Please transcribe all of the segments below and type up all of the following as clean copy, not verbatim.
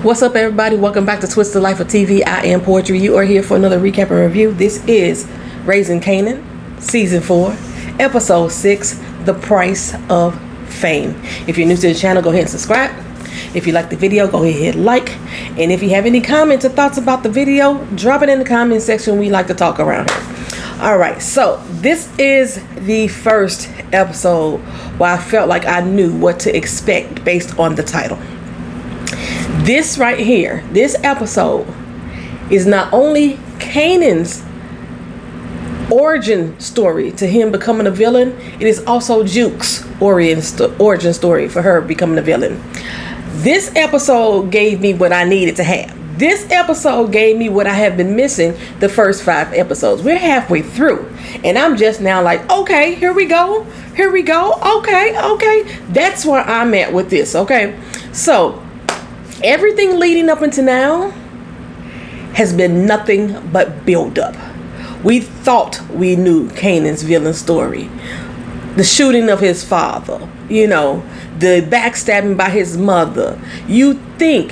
What's up, everybody? Welcome back to Twist the Life of TV. I am Poetry. You are here for another recap and review. This is Raising Kanan, Season 4, Episode 6, The Price of Fame. If you're new to the channel, go ahead and subscribe. If you like the video, go ahead and hit like. And if you have any comments or thoughts about the video, drop it in the comment section. We like to talk around here. Alright, so this is the first episode where I felt like I knew what to expect based on the title. This right here, this episode, is not only Kanan's origin story to him becoming a villain, it is also Juke's origin story for her becoming a villain. This episode gave me what I needed to have. This episode gave me what I have been missing the first 5 episodes. We're halfway through, and I'm just now like, okay, here we go. Okay. That's where I'm at with this, okay? So everything leading up into now has been nothing but build up. We thought we knew Kanan's villain story. The shooting of his father, the backstabbing by his mother. You think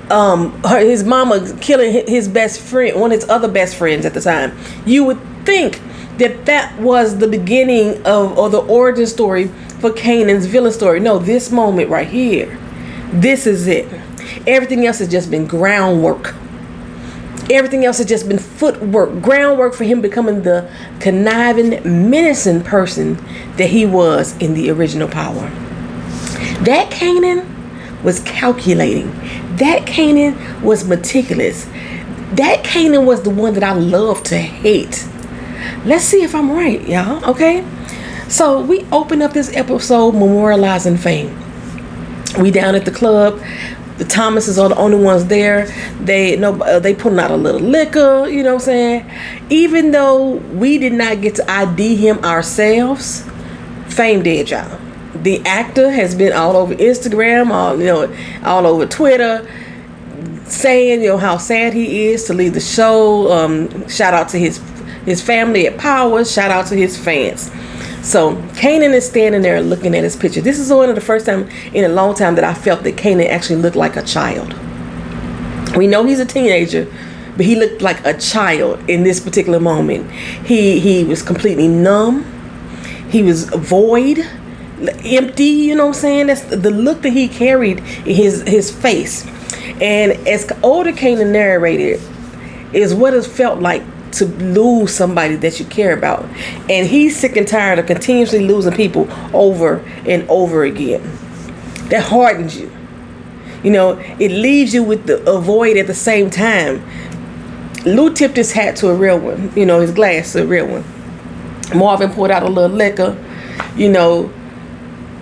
his mama killing his best friend, one of his other best friends at the time. You would think that was the beginning of, or the origin story for Kanan's villain story. No, this moment right here, this is it. Everything else has just been groundwork. Everything else has just been footwork, groundwork for him becoming the conniving, menacing person that he was in the original Power. That Kanan was calculating. That Kanan was meticulous. That Kanan was the one that I love to hate. Let's see if I'm right, y'all, okay? So we open up this episode memorializing Fame. We down at the club. The Thomases are the only ones there. They putting out a little liquor, you know what I'm saying? Even though we did not get to ID him ourselves, Fame did, y'all. The actor has been all over Instagram, all over Twitter, saying, how sad he is to leave the show. Shout out to his family at Power. Shout out to his fans. So Kanan is standing there looking at his picture. This is one of the first time in a long time that I felt that Kanan actually looked like a child. We know he's a teenager, but he looked like a child in this particular moment. He was completely numb. He was void, empty, you know what I'm saying? That's the look that he carried in his face. And as older Kanan narrated, is what it felt like to lose somebody that you care about. And he's sick and tired of continuously losing people over and over again. That hardens you. It leaves you with a void at the same time. Lou tipped his hat to a real one, his glass to a real one. Marvin poured out a little liquor,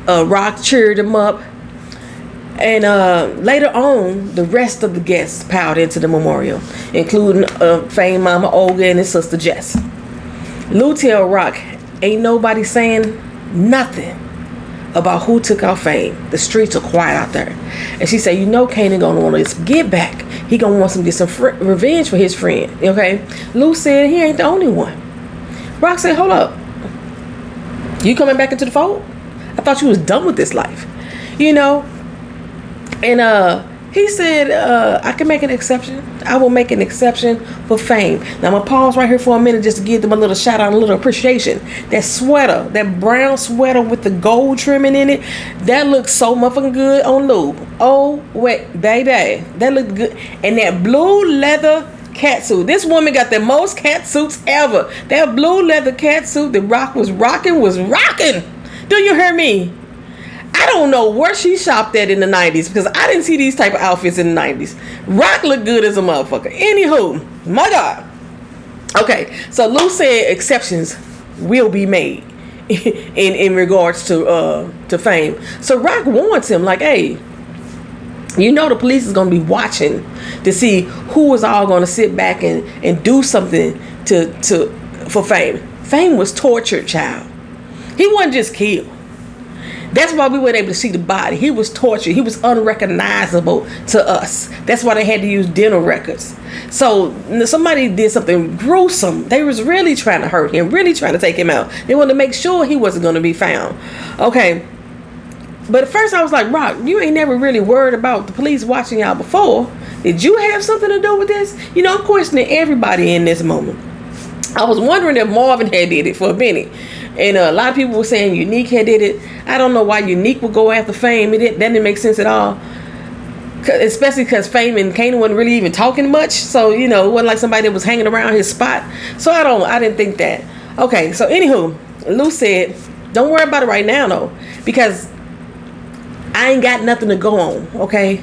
Rock cheered him up. And later on, the rest of the guests piled into the memorial, including Fame Mama Olga and his sister Jess. Lou tell Rock, ain't nobody saying nothing about who took out Fame. The streets are quiet out there. And she said, Kanan gonna want to get back. He gonna want to get some revenge for his friend, okay? Lou said he ain't the only one. Rock said, hold up. You coming back into the fold? I thought you was done with this life, And he said, I can make an exception. I will make an exception for Fame. Now I'm going to pause right here for a minute just to give them a little shout out, a little appreciation. That sweater, that brown sweater with the gold trimming in it, that looks so motherfucking good on Lou. Oh, wait, baby. That looked good. And that blue leather catsuit. This woman got the most catsuits ever. That blue leather catsuit that Rock was rocking. Do you hear me? I don't know where she shopped at in the 90s because I didn't see these type of outfits in the 90s. Rock looked good as a motherfucker. Anywho, my God. Okay, so Lou said exceptions will be made in regards to Fame. So Rock warns him like, hey, the police is going to be watching to see who is all going to sit back and do something for Fame. Fame was tortured, child. He wasn't just killed. That's why we weren't able to see the body. He was tortured. He was unrecognizable to us. That's why they had to use dental records. So somebody did something gruesome. They was really trying to hurt him, really trying to take him out. They wanted to make sure he wasn't going to be found. Okay. But at first I was like, Rock, you ain't never really worried about the police watching y'all before. Did you have something to do with this? You know, I'm questioning everybody in this moment. I was wondering if Marvin had did it for a minute. And a lot of people were saying Unique had did it. I don't know why Unique would go after Fame. That didn't make sense at all. Especially because Fame and Kanan wasn't really even talking much. So, you know, it wasn't like somebody that was hanging around his spot. So I didn't think that. Okay, so anywho, Lou said, don't worry about it right now, though. Because I ain't got nothing to go on, okay?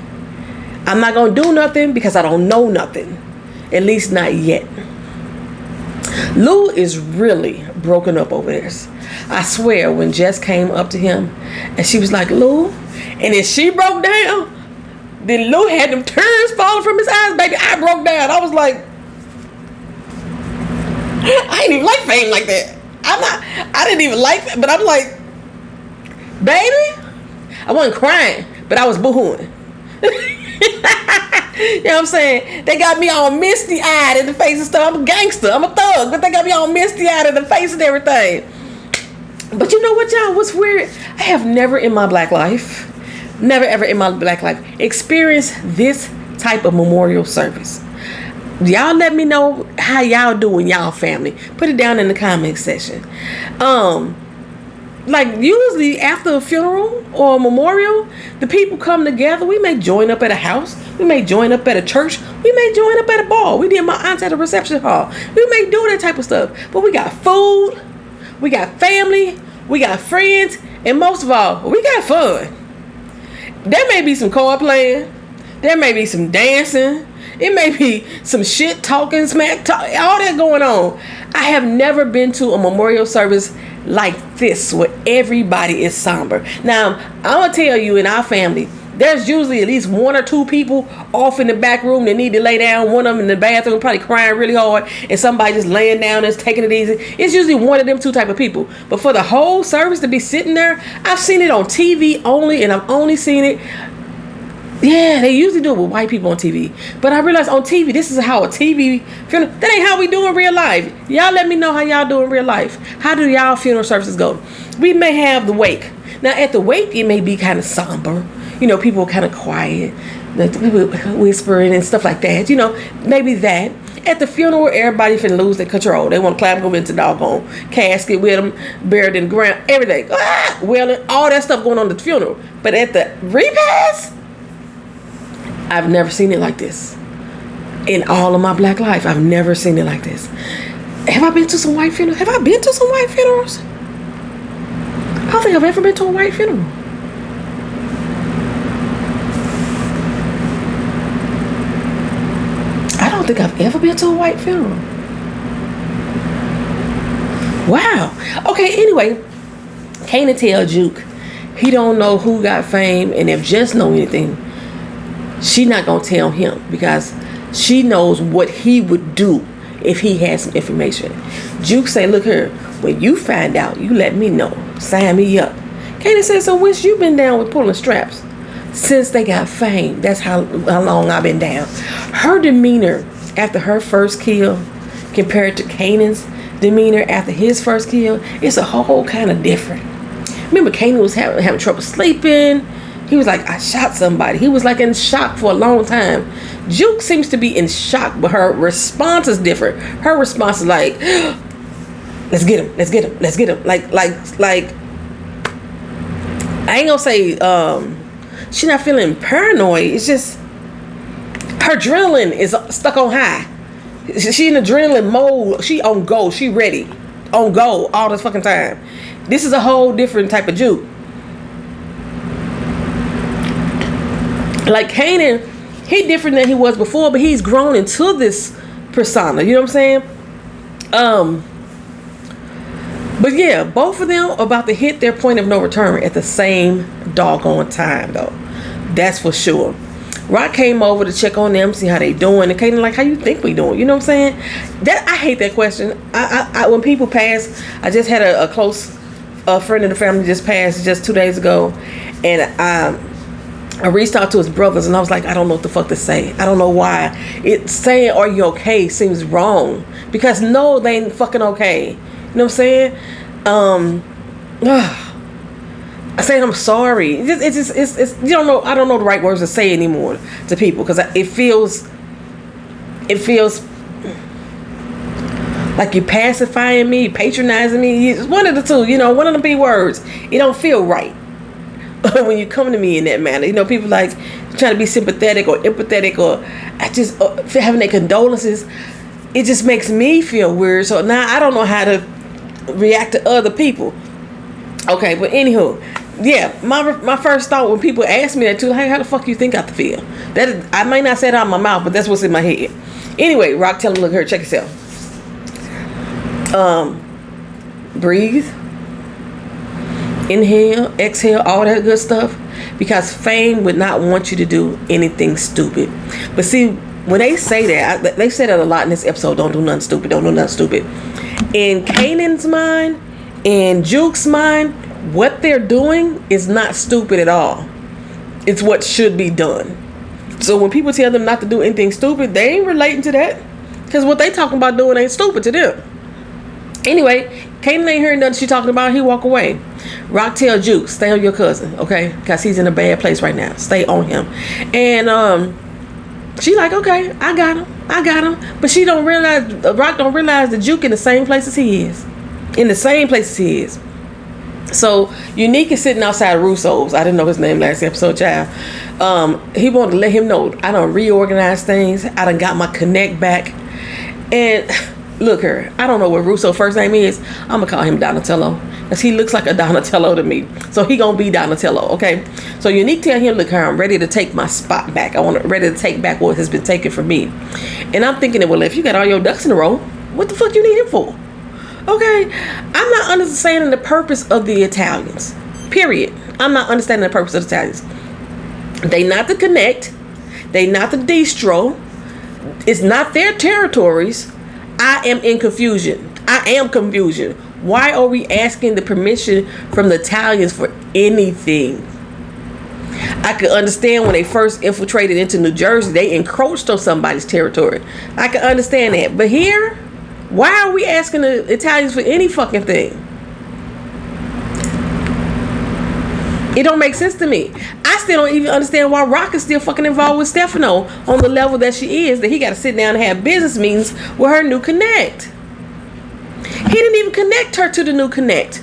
I'm not going to do nothing because I don't know nothing. At least not yet. Lou is really broken up over this. I swear, when Jess came up to him and she was like, Lou, and then she broke down, then Lou had them tears falling from his eyes, baby. I broke down. I was like, I ain't even like Fame like that. I didn't even like that, but I'm like, baby, I wasn't crying, but I was boohooing. You know what I'm saying? They got me all misty-eyed in the face and stuff. I'm a gangster. I'm a thug. But they got me all misty-eyed in the face and everything. But you know what, y'all? What's weird? I have never in my black life, never ever in my black life, experienced this type of memorial service. Y'all let me know how y'all doing, y'all family. Put it down in the comment section. Like usually after a funeral or a memorial, the people come together. We may join up at a house. We may join up at a church. We may join up at a bar. We did my aunt's at a reception hall. We may do that type of stuff. But we got food. We got family. We got friends. And most of all, we got fun. There may be some card playing. There may be some dancing. It may be some shit talking, smack talk, all that going on. I have never been to a memorial service like this where everybody is somber. Now, I'm going to tell you, in our family, there's usually at least one or two people off in the back room that need to lay down. One of them in the bathroom probably crying really hard, and somebody just laying down and taking it easy. It's usually one of them two type of people. But for the whole service to be sitting there, I've seen it on TV only, and I've only seen it. Yeah, they usually do it with white people on TV. But I realized on TV, this is how a TV funeral, that ain't how we do in real life. Y'all let me know how y'all do in real life. How do y'all funeral services go? We may have the wake. Now at the wake, it may be kind of somber. You know, people are kind of quiet. People whispering and stuff like that. You know, maybe that. At the funeral, everybody finna lose their control. They want to climb over into the doggone casket with them, buried in the ground, everything. Wailing, all that stuff going on at the funeral. But at the repast, I've never seen it like this. In all of my black life, I've never seen it like this. Have I been to some white funerals? Have I been to some white funerals? I don't think I've ever been to a white funeral. I don't think I've ever been to a white funeral. Wow. Okay, anyway, Kanan tell Juke he don't know who got Fame, and if Jess know anything, she not gonna tell him because she knows what he would do if he had some information. Juke say, look here, when you find out, you let me know. Sign me up. Kanan said, so when's you been down with pulling straps? Since they got Fame. That's how long I've been down. Her demeanor after her first kill compared to Kanan's demeanor after his first kill, it's a whole kind of different. Remember, Kanan was having trouble sleeping. He was like, I shot somebody. He was like in shock for a long time. Juke seems to be in shock, but her response is different. Her response is like, let's get him, let's get him, let's get him. Like, I ain't gonna say she's not feeling paranoid. It's just her adrenaline is stuck on high. She in adrenaline mode. She on go. She ready. On go all this fucking time. This is a whole different type of Juke. Like Kanan, he different than he was before, but he's grown into this persona. You know what I'm saying? But yeah, both of them are about to hit their point of no return at the same doggone time, though. That's for sure. Rock came over to check on them, see how they doing, and Kanan like, how you think we doing? You know what I'm saying? That I hate that question. I when people pass, I just had a close friend of the family just passed just 2 days ago, and I reached out to his brothers and I was like, I don't know what the fuck to say. I don't know why. It's saying, are you okay? Seems wrong. Because no, they ain't fucking okay. You know what I'm saying? saying I'm sorry. It's you don't know. I don't know the right words to say anymore to people because it feels like you're pacifying me, patronizing me. It's one of the two, one of the B words. It don't feel right when you come to me in that manner. People like trying to be sympathetic or empathetic or just having their condolences. It just makes me feel weird. So now I don't know how to react to other people. Okay, but anywho, yeah, my first thought when people ask me that too, like, how the fuck you think I feel? That is, I might not say it out of my mouth, but that's what's in my head. Anyway, Rock, tell him, look here, check yourself. Breathe, inhale, exhale, all that good stuff, because Fame would not want you to do anything stupid. But see, when they say that, they say that a lot in this episode. Don't do nothing stupid. Don't do nothing stupid. In Kanan's mind, in Juke's mind, what they're doing is not stupid at all. It's what should be done. So when people tell them not to do anything stupid, they ain't relating to that, because what they talking about doing ain't stupid to them. Anyway, Kanan ain't hearing nothing she talking about. He walk away. Rock tell Juke, stay on your cousin, okay? Because he's in a bad place right now. Stay on him. And she like, okay, I got him. But she don't realize, Rock don't realize that Juke in the same place as he is. In the same place as he is. So Unique is sitting outside Russo's. I didn't know his name last episode, child. He wanted to let him know I done reorganized things. I done got my connect back. And look here, I don't know what Russo's first name is. I'm gonna call him Donatello, because he looks like a Donatello to me. So he gonna be Donatello, okay? So Unique tell him, look here, I'm ready to take my spot back. Ready to take back what has been taken from me. And I'm thinking, well, if you got all your ducks in a row, what the fuck you need him for? Okay, I'm not understanding the purpose of the Italians. Period. I'm not understanding the purpose of the Italians. They not the connect. They not the distro. It's not their territories. I am in confusion. I am confusion. Why are we asking the permission from the Italians for anything? I could understand when they first infiltrated into New Jersey, they encroached on somebody's territory. I can understand that. But here, why are we asking the Italians for any fucking thing? It don't make sense to me. I still don't even understand why Rock is still fucking involved with Stefano on the level that she is, that he got to sit down and have business meetings with her new connect. He didn't even connect her to the new connect.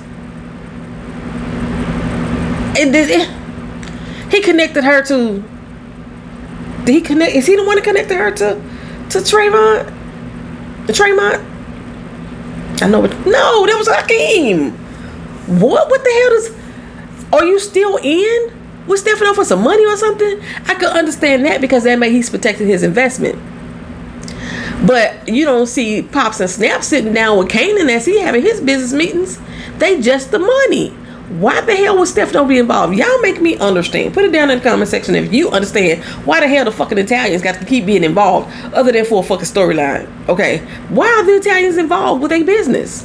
He connected her to... Did he connect? Is he the one that connected her to Trayvon? Tremont? I know it. No, that was Hakeem. What the hell does... Are you still in with Stefano for some money or something? I could understand that, because that may he's protecting his investment. But you don't see Pops and Snap sitting down with Kanan as he having his business meetings. They just the money. Why the hell would Stefano be involved? Y'all make me understand. Put it down in the comment section if you understand why the hell the fucking Italians got to keep being involved, other than for a fucking storyline. Okay, why are the Italians involved with their business?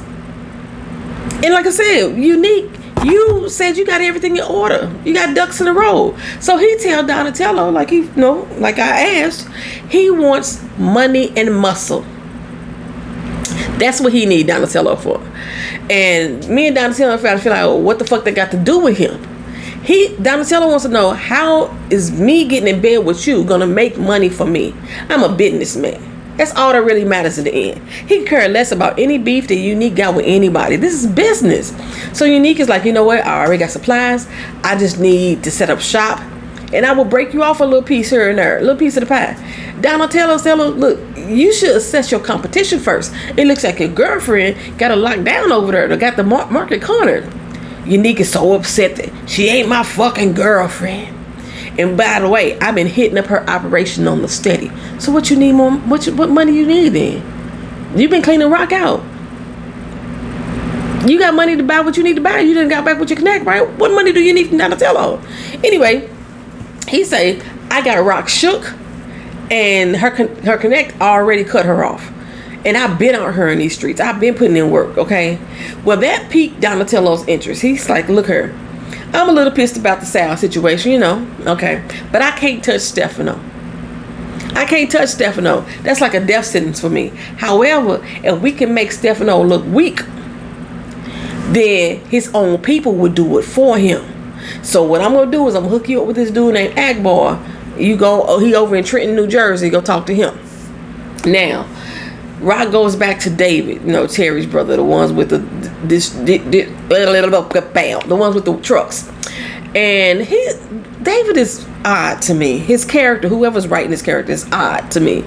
And like I said, Unique, you said you got everything in order. You got ducks in a row. So he tell Donatello, like like I asked, he wants money and muscle. That's what he need Donatello for. And me and Donatello feel like, oh, what the fuck they got to do with him? Donatello wants to know, how is me getting in bed with you gonna make money for me? I'm a businessman. That's all that really matters in the end. He can care less about any beef that Unique got with anybody. This is business. So Unique is like, you know what? I already got supplies. I just need to set up shop, and I will break you off a little piece here and there, a little piece of the pie. Donatello tell him, look, you should assess your competition first. It looks like your girlfriend got a lockdown over there. They got the market cornered. Unique is so upset that she ain't my fucking girlfriend. And by the way, I've been hitting up her operation on the steady. So what you need more? What money you need then? You've been cleaning Rock out. You got money to buy what you need to buy. You done got back with your connect, right? What money do you need from Donatello? Anyway, he say, I got Rock shook, and her connect already cut her off. And I've been out here in these streets. I've been putting in work, okay? Well, that piqued Donatello's interest. He's like, look here. I'm a little pissed about the Sal situation, okay? But I can't touch Stefano. That's like a death sentence for me. However, if we can make Stefano look weak, then his own people would do it for him. So what I'm gonna do is I'm gonna hook you up with this dude named Akbar. You go, he over in Trenton, New Jersey. Go talk to him. Now, Raq goes back to David, Terry's brother, the ones with the ones with the trucks. And David is odd to me. His character, whoever's writing his character, is odd to me.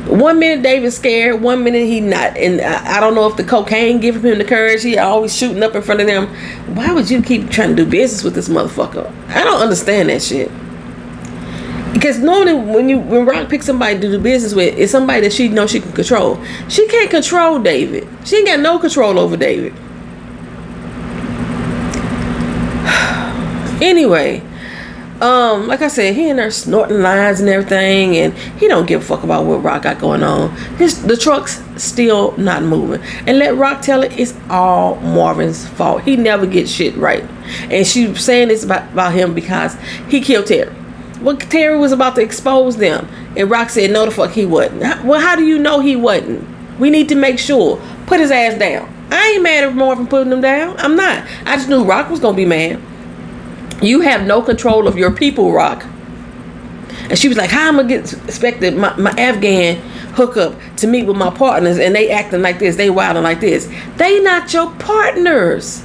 1 minute David's scared, 1 minute he not. And I don't know if the cocaine giving him the courage. He always shooting up in front of them. Why would you keep trying to do business with this motherfucker? I don't understand that shit. Because normally when Raq picks somebody to do business with, it's somebody that she knows she can control. She can't control David. She ain't got no control over David. Anyway, like I said, he in there snorting lines and everything, and he don't give a fuck about what Raq got going on. The truck's still not moving. And let Raq tell it, it's all Marvin's fault. He never gets shit right. And she's saying this about him because he killed Terry. Well, Terry was about to expose them, and Raq said, no, the fuck he wasn't. Well, how do you know he wasn't? We need to make sure. Put his ass down. I ain't mad at Marvin putting him down. I'm not. I just knew Raq was going to be mad. You have no control of your people, Raq. And she was like, how am I going to expect my Afghan hookup to meet with my partners, and they acting like this, they wilding like this? They not your partners.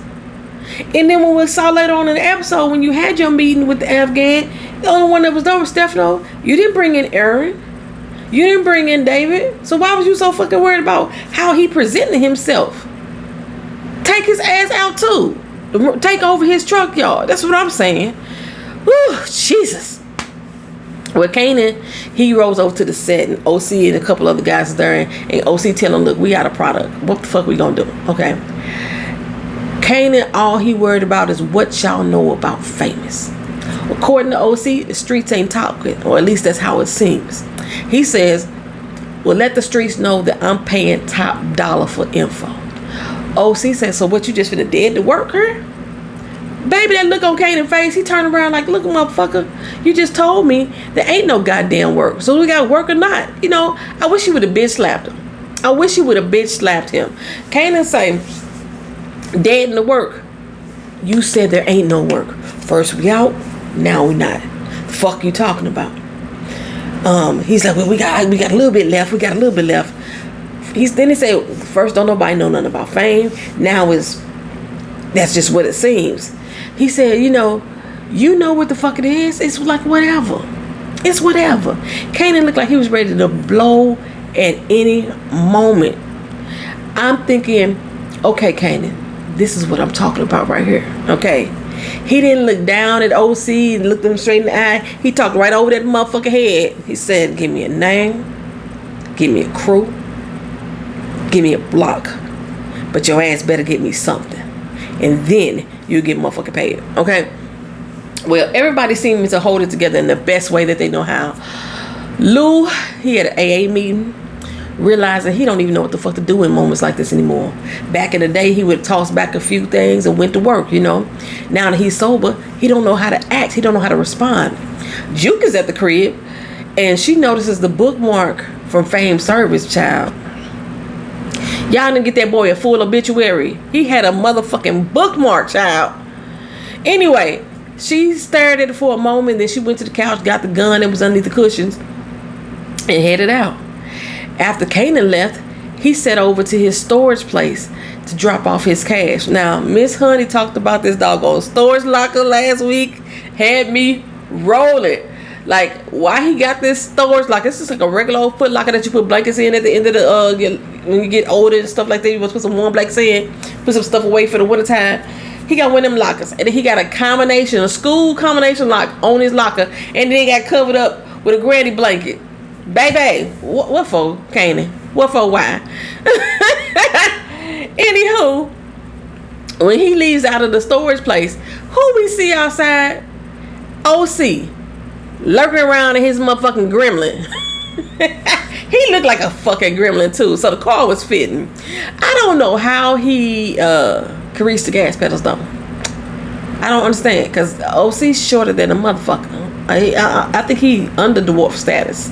And then when we saw later on in the episode, when you had your meeting with the Afghan, the only one that was there was Stefano. You didn't bring in Aaron. You didn't bring in David. So why was you so fucking worried about how he presented himself? Take his ass out too. Take over his truck, y'all. That's what I'm saying. Whew, Jesus. Well, Kanan, he rolls over to the set, and OC and a couple other guys are there, and OC tell him, look, we got a product. What the fuck we gonna do? Okay. Kanan, all he worried about is what y'all know about Famous. According to OC, the streets ain't talking, or at least that's how it seems. He says, well, let the streets know that I'm paying top dollar for info. OC says, so what, you just finna dead to work her? Baby, that look on Kanan's face, he turned around like, look, motherfucker, you just told me there ain't no goddamn work. So we got work or not? I wish you would have bitch slapped him. I wish you would have bitch slapped him. Kanan say, dead in the work. You said there ain't no work. First we out, now we not. The fuck you talking about? He's like, well, we got a little bit left. We got a little bit left. Then he said, first, don't nobody know nothing about Fame. Now that's just what it seems. He said, you know what the fuck it is? It's like whatever. It's whatever. Kanan looked like he was ready to blow at any moment. I'm thinking, okay, Kanan, this is what I'm talking about right here. Okay. He didn't look down at OC and looked him straight in the eye. He talked right over that motherfucker head. He said, give me a name, give me a crew, give me a block, but your ass better get me something, and then you get motherfucking paid. Okay. Well, everybody seems to hold it together in the best way that they know how. Lou, he had an AA meeting, realizing he don't even know what the fuck to do in moments like this anymore. Back in the day, he would toss back a few things and went to work, Now that he's sober, he don't know how to act. He don't know how to respond. Juke is at the crib, and she notices the bookmark from Fame Service, child. Y'all didn't get that boy a full obituary. He had a motherfucking bookmark, child. Anyway, she stared at it for a moment, then she went to the couch, got the gun that was underneath the cushions, and headed out. After Kanan left, he set over to his storage place to drop off his cash. Now, Miss Honey talked about this doggone storage locker last week. Had me rolling. Like, why he got this storage locker? This is like a regular old foot locker that you put blankets in at the end of the, when you get older and stuff like that. You must put some warm blankets in, put some stuff away for the winter time. He got one of them lockers. And then he got a school combination lock on his locker. And then he got covered up with a granny blanket. Baby, what for, Kanan? What for, why? Anywho, when he leaves out of the storage place, who we see outside? OC. Lurking around in his motherfucking gremlin. He looked like a fucking gremlin too, so the car was fitting. I don't know how he could reach the gas pedals though. I don't understand, because OC's shorter than a motherfucker. I think he under dwarf status.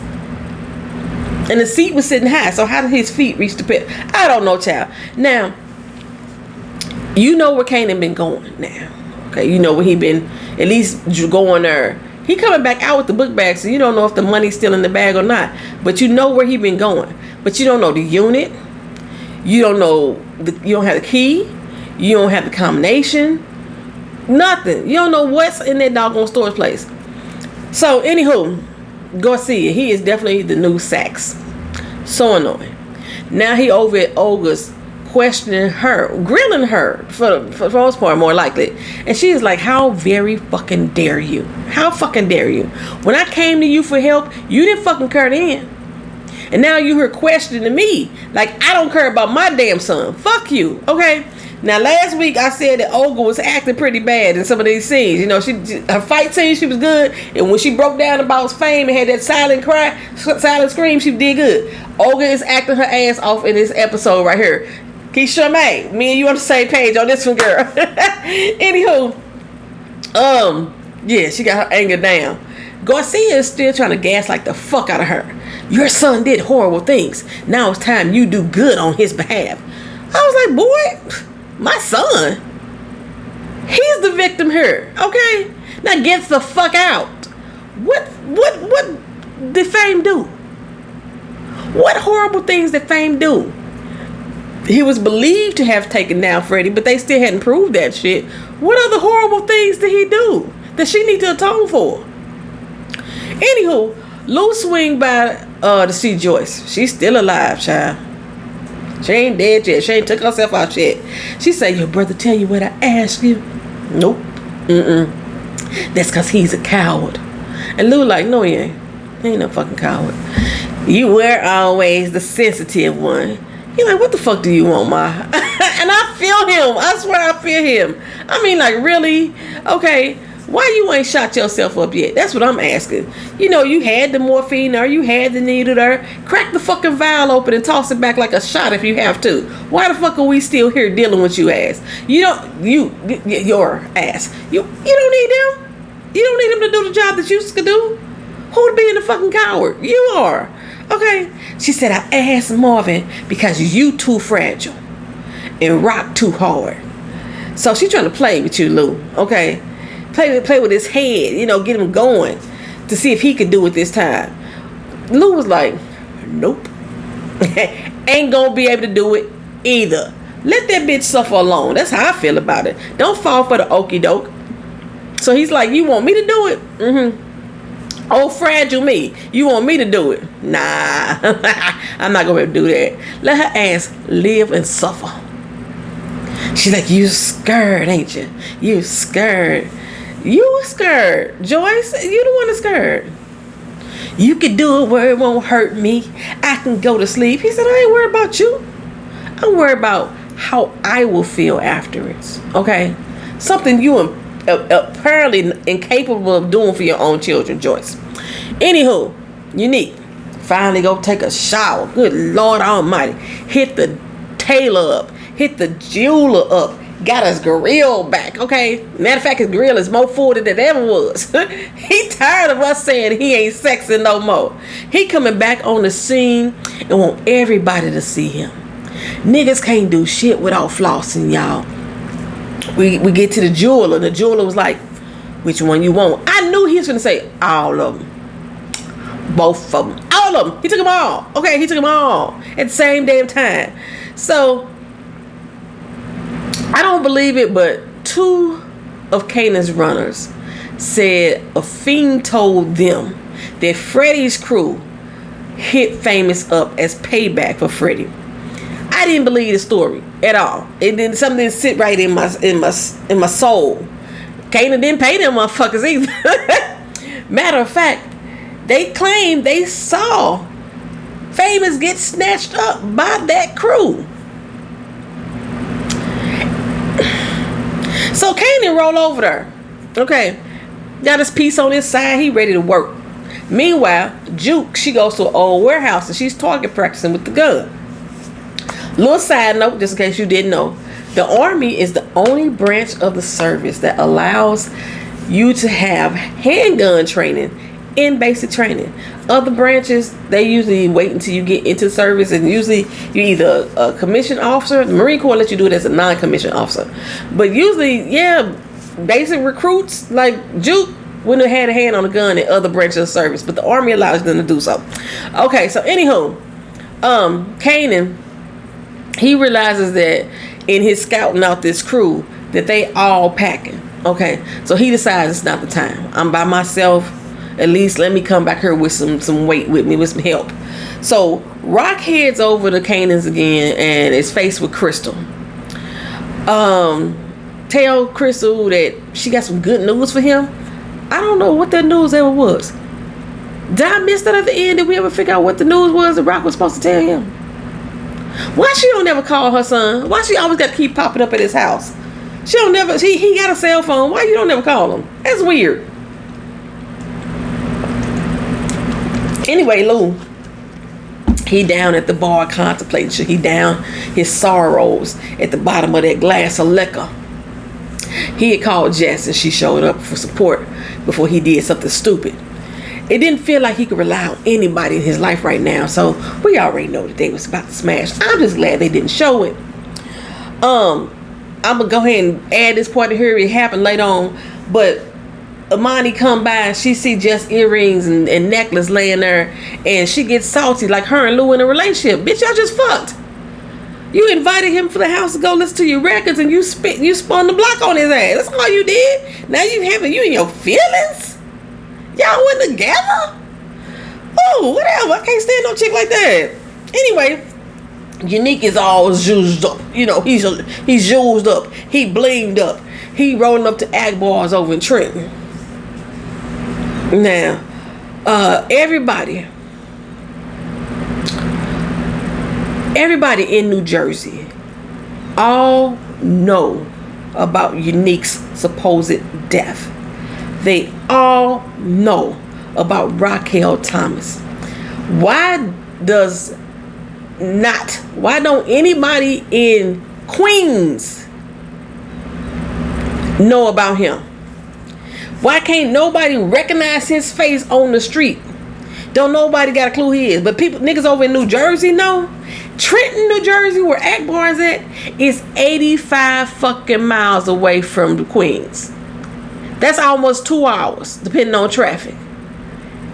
And the seat was sitting high, so how did his feet reach the pit? I don't know, child. Now, you know where Kanan been going now. Okay, you know where he been At least go in there. He coming back out with the book bag, so you don't know if the money's still in the bag or not. But you know where he been going. But you don't know the unit. You don't know. You don't have the key. You don't have the combination. Nothing. You don't know what's in that doggone storage place. So, anywho, Garcia, he is definitely the new Sax. So annoying. Now he over at Olga's questioning her, grilling her for the most part, more likely. And she is like, how very fucking dare you? How fucking dare you? When I came to you for help, you didn't fucking care then. And now you here questioning me. Like, I don't care about my damn son. Fuck you. Okay? Now, last week I said that Olga was acting pretty bad in some of these scenes. You know, her fight scene, she was good. And when she broke down about Fame and had that silent scream, she did good. Olga is acting her ass off in this episode right here. Keisha May, me and you on the same page on this one, girl. Anywho, yeah, she got her anger down. Garcia is still trying to gaslight the fuck out of her. Your son did horrible things. Now it's time you do good on his behalf. I was like, boy, my son, he's the victim here. Okay, now get the fuck out. What did Fame do? What horrible things did Fame do? He was believed to have taken down Freddie, but they still hadn't proved that shit. What other horrible things did he do that she need to atone for? Anywho, Lou swing by to see Joyce. She's still alive, child. She ain't dead yet. She ain't took herself out yet. She said, your brother tell you what I asked you? Nope. That's because he's a coward. And Lou like, no, he ain't. He ain't no fucking coward. You were always the sensitive one. He like, what the fuck do you want, Ma? And I feel him. I swear I feel him. I mean, like, really? Okay, why you ain't shot yourself up yet? That's what I'm asking. You know, you had the morphine there. You had the needle there. Crack the fucking vial open and toss it back like a shot if you have to. Why the fuck are we still here dealing with you ass? Your ass. You don't need him. You don't need him to do the job that you could do. Who'd be in the fucking coward? You are. Okay. She said, I asked Marvin because you too fragile and rock too hard. So she trying to play with you, Lou. Okay. Play with his head, you know, get him going to see if he could do it this time. Lou was like, nope. Ain't gonna be able to do it either. Let that bitch suffer alone. That's how I feel about it. Don't fall for the okie doke. So he's like, you want me to do it? Oh, fragile me. You want me to do it? Nah. I'm not gonna do that. Let her ass live and suffer. She's like, you scared, ain't you? You scared. You scared, Joyce. You the one that's scared. You can do it where it won't hurt me. I can go to sleep. He said, I ain't worried about you. I'm worried about how I will feel afterwards. Okay? Something you apparently incapable of doing for your own children, Joyce. Anywho, Unique finally go take a shower. Good Lord Almighty. Hit the tailor up. Hit the jeweler up. Got his grill back, okay? Matter of fact, his grill is more full than it ever was. He tired of us saying he ain't sexy no more. He coming back on the scene and want everybody to see him. Niggas can't do shit without flossing, y'all. We get to the jeweler. The jeweler was like, which one you want? I knew he was going to say all of them. Both of them. All of them. He took them all. Okay, he took them all at the same damn time. So I don't believe it, but 2 of Kanan's runners said a fiend told them that Freddie's crew hit Famous up as payback for Freddie. I didn't believe the story at all. It didn't. Something didn't sit right in my soul. Kanan didn't pay them motherfuckers either. Matter of fact, they claimed they saw Famous get snatched up by that crew. So Kanan roll over there. Okay. Got his piece on his side. He ready to work. Meanwhile, Juke, she goes to an old warehouse and she's target practicing with the gun. Little side note, just in case you didn't know. The Army is the only branch of the service that allows you to have handgun training in basic training. Other branches, they usually wait until you get into service, and usually you're either a commissioned officer. The Marine Corps lets you do it as a non-commissioned officer. But usually, yeah, basic recruits like Juke wouldn't have had a hand on the gun in other branches of service, but the Army allows them to do so. Okay, so anywho, Kanan, he realizes that in his scouting out this crew that they all packing. Okay, so he decides it's not the time. I'm by myself. At least let me come back here with some weight with me, with some help. So Raq heads over to Kanan's again and is faced with Crystal. Tell Crystal that she got some good news for him. I don't know what that news ever was. Did I miss that at the end? Did we ever figure out what the news was that Raq was supposed to tell him? Why she don't never call her son? Why she always got to keep popping up at his house? She don't never. He got a cell phone. Why you don't never call him? That's weird. Anyway, Lou, he down at the bar contemplating. He down his sorrows at the bottom of that glass of liquor. He had called Jess and she showed up for support before he did something stupid. It didn't feel like he could rely on anybody in his life right now, so we already know that they was about to smash. I'm just glad they didn't show it. I'm gonna go ahead and add this part to here. It happened later on, but Amani come by and she see Jess earrings and necklace laying there, and she gets salty like her and Lou in a relationship. Bitch, y'all just fucked. You invited him for the house to go listen to your records, and you spun the block on his ass. That's all you did. Now you in your feelings. Y'all went together? Oh, whatever. I can't stand no chick like that. Anyway, Unique is all juiced up. You know, he's juiced up. He blinged up. He rolling up to Akbar's over in Trenton. Now, everybody in New Jersey all know about Unique's supposed death. They all know about Raquel Thomas. Why don't anybody in Queens know about him? Why can't nobody recognize his face on the street? Don't nobody got a clue he is. But niggas over in New Jersey know. Trenton, New Jersey, where Akbar's at, is 85 fucking miles away from the Queens. That's almost 2 hours, depending on traffic.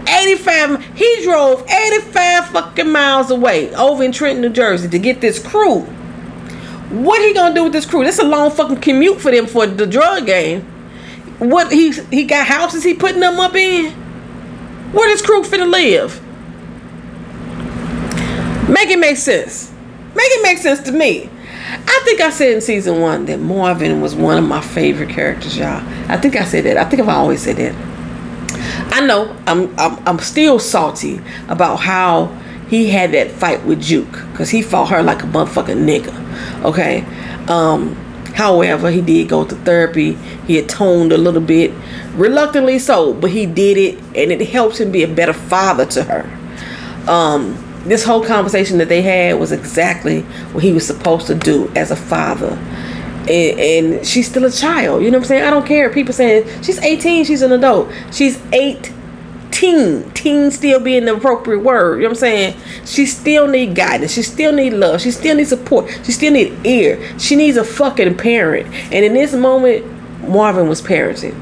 85, he drove 85 fucking miles away over in Trenton, New Jersey to get this crew. What he gonna do with this crew? This is a long fucking commute for them for the drug game. What, he got houses he putting them up in? Where this crew finna live? Make it make sense. Make it make sense to me. I think I said in season 1 that Marvin was one of my favorite characters, y'all. I think I said that. I think I've always said that. I know I'm still salty about how he had that fight with Juke, because he fought her like a motherfucking nigga. Okay. However, he did go to therapy. He atoned a little bit, reluctantly so, but he did it, and it helped him be a better father to her. This whole conversation that they had was exactly what he was supposed to do as a father. And she's still a child. You know what I'm saying? I don't care. People saying she's 18, she's an adult. She's 18. Teen still being the appropriate word. You know what I'm saying? She still need guidance. She still need love. She still needs support. She still need ear. She needs a fucking parent. And in this moment, Marvin was parenting.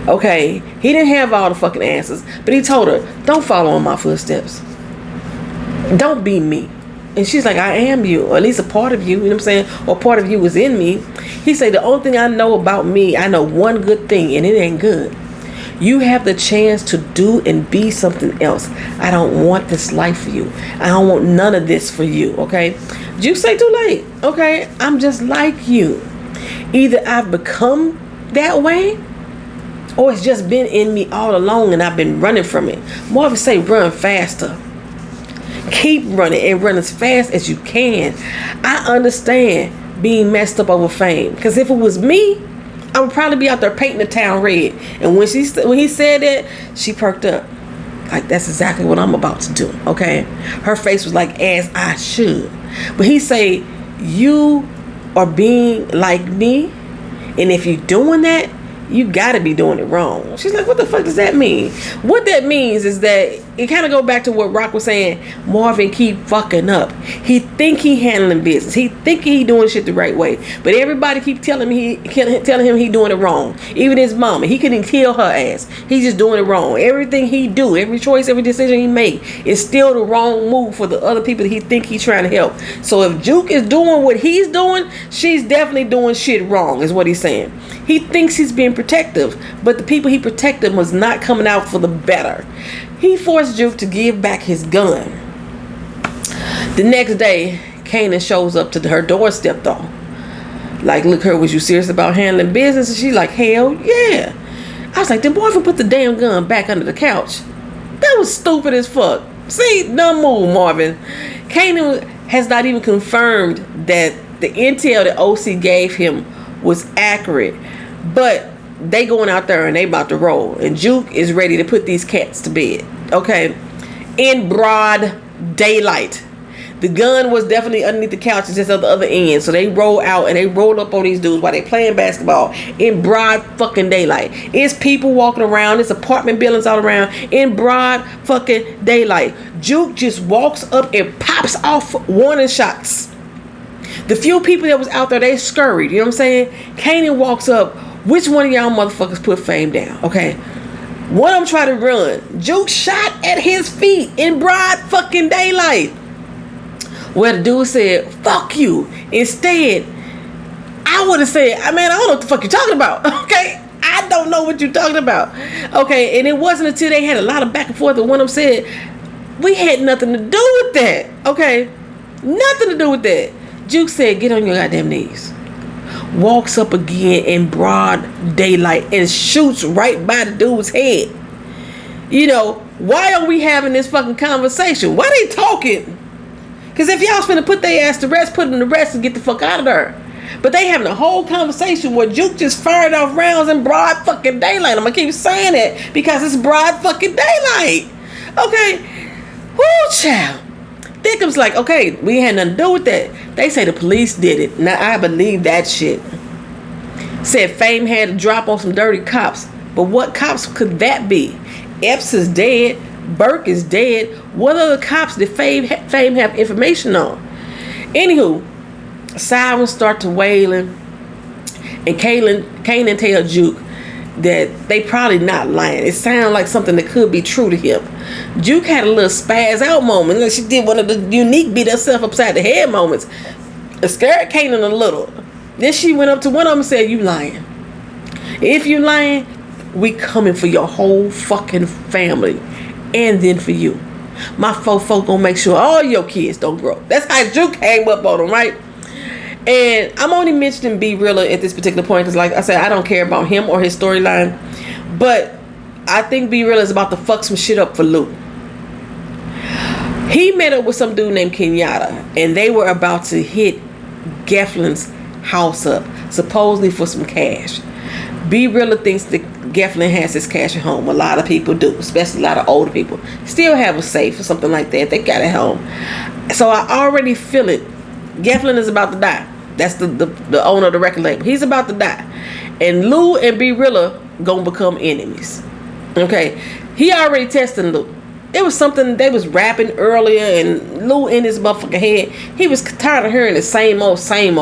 Okay? He didn't have all the fucking answers. But he told her, don't follow in my footsteps. Don't be me. And she's like, I am you, or at least a part of you, you know what I'm saying? Or part of you is in me. He said, the only thing I know about me, I know one good thing, and it ain't good. You have the chance to do and be something else. I don't want this life for you. I don't want none of this for you, okay? You say too late, okay? I'm just like you. Either I've become that way, or it's just been in me all along and I've been running from it. Marvin say run faster. Keep running and run as fast as you can. I understand being messed up over Fame, because if it was me, I would probably be out there painting the town red. And when he said that, she perked up. Like, that's exactly what I'm about to do, okay? Her face was like, as I should. But he say, you are being like me, and if you're doing that, you gotta be doing it wrong. She's like, what the fuck does that mean? What that means is that it kind of go back to what Rock was saying. Marvin keep fucking up. He think he handling business. He think he doing shit the right way. But everybody keep telling him he doing it wrong. Even his mama, he couldn't kill her ass. He's just doing it wrong. Everything he do, every choice, every decision he make is still the wrong move for the other people that he think he's trying to help. So if Juke is doing what he's doing, she's definitely doing shit wrong, is what he's saying. He thinks he's being protective, but the people he protected was not coming out for the better. He forced Juke to give back his gun. The next day, Kanan shows up to her doorstep though. Like, look, her, was you serious about handling business? And she's like, hell yeah. I was like, then Marvin put the damn gun back under the couch. That was stupid as fuck. See, dumb move, Marvin. Kanan has not even confirmed that the intel that OC gave him was accurate, but they going out there and they about to roll, and Juke is ready to put these cats to bed. Okay, in broad daylight. The gun was definitely underneath the couch, just at the other end. So they roll out and they roll up on these dudes while they playing basketball in broad fucking daylight. It's people walking around. It's apartment buildings all around in broad fucking daylight. Juke just walks up and pops off warning shots. The few people that was out there, they scurried. You know what I'm saying? Kanan walks up. Which one of y'all motherfuckers put Fame down? Okay. One of them tried to run. Juke shot at his feet in broad fucking daylight. Well, the dude said, fuck you. Instead, I would have said, I don't know what the fuck you're talking about. Okay? I don't know what you're talking about. Okay? And it wasn't until they had a lot of back and forth that one of them said, we had nothing to do with that. Okay? Nothing to do with that. Juke said, get on your goddamn knees. Walks up again in broad daylight and shoots right by the dude's head. You know, why are we having this fucking conversation? Why they talking? Because if y'all's finna put their ass to rest, put them to rest and get the fuck out of there. But they having a whole conversation where Juke just fired off rounds in broad fucking daylight. I'm gonna keep saying it because it's broad fucking daylight. Okay. Woo, child. Thickums like, okay, we had nothing to do with that. They say the police did it. Now I believe that shit. Said Fame had to drop on some dirty cops. But what cops could that be? Epps is dead. Burke is dead. What other cops did Fame have information on? Anywho, sirens start to wailing, and Kanan tell Juke that they probably not lying. It sounds like something that could be true to him. Juke had a little spaz out moment. Like she did one of the unique beat herself upside the head moments. It scared Kanan a little. Then she went up to one of them and said, you lying. If you lying, we coming for your whole fucking family. And then for you. My folk gonna make sure all your kids don't grow. That's how Juke came up on them, right? And I'm only mentioning B Rilla at this particular point because, like I said, I don't care about him or his storyline. But I think B Rilla is about to fuck some shit up for Lou. He met up with some dude named Kenyatta, and they were about to hit Geflin's house up, supposedly for some cash. B Rilla thinks that Geflin has his cash at home. A lot of people do, especially a lot of older people. Still have a safe or something like that. They got it home. So I already feel it. Geflin is about to die. That's the owner of the record label. He's about to die. And Lou and B Rilla gonna become enemies. Okay. He already testing Lou. It was something they was rapping earlier, and Lou in his motherfucking head, he was tired of hearing the same old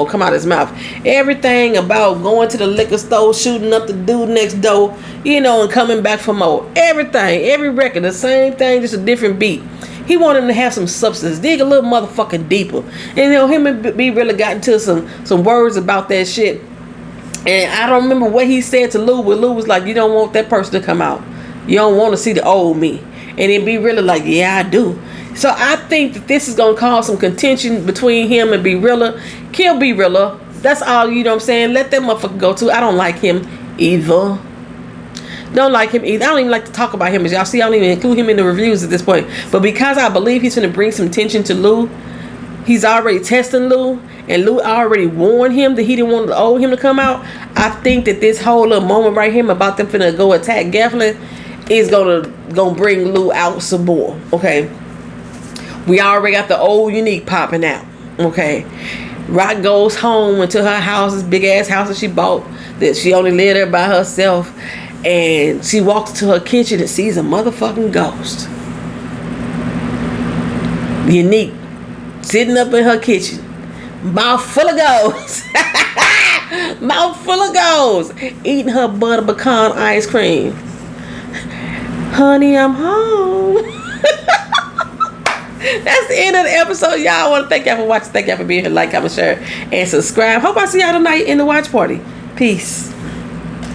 come out of his mouth. Everything about going to the liquor store, shooting up the dude next door, you know, and coming back for more. Everything, every record, the same thing, just a different beat. He wanted him to have some substance, dig a little motherfucking deeper. And you know, him and B really got into some words about that shit. And I don't remember what he said to Lou, but Lou was like, you don't want that person to come out. You don't want to see the old me. And it be really like, yeah, I do. So I think that this is going to cause some contention between him and B Rilla. Kill B Rilla. That's all, you know what I'm saying? Let that motherfucker go too. I don't like him either. Don't like him either. I don't even like to talk about him. As y'all see, I don't even include him in the reviews at this point. But because I believe he's going to bring some tension to Lou, he's already testing Lou, and Lou already warned him that he didn't want him to come out. I think that this whole little moment right here about them finna go attack Geflin is gonna bring Lou out some more. Okay, we already got the old unique popping out. Okay, Rock goes home into her house, this big ass house that she bought, that she only lived there by herself. And she walks to her kitchen and sees a motherfucking ghost. Unique, sitting up in her kitchen, mouth full of ghosts. Mouth full of ghosts, eating her butter pecan ice cream. Honey, I'm home. That's the end of the episode, y'all. I want to thank y'all for watching. Thank y'all for being here. Like, comment, share, and subscribe. Hope I see y'all tonight in the watch party. Peace.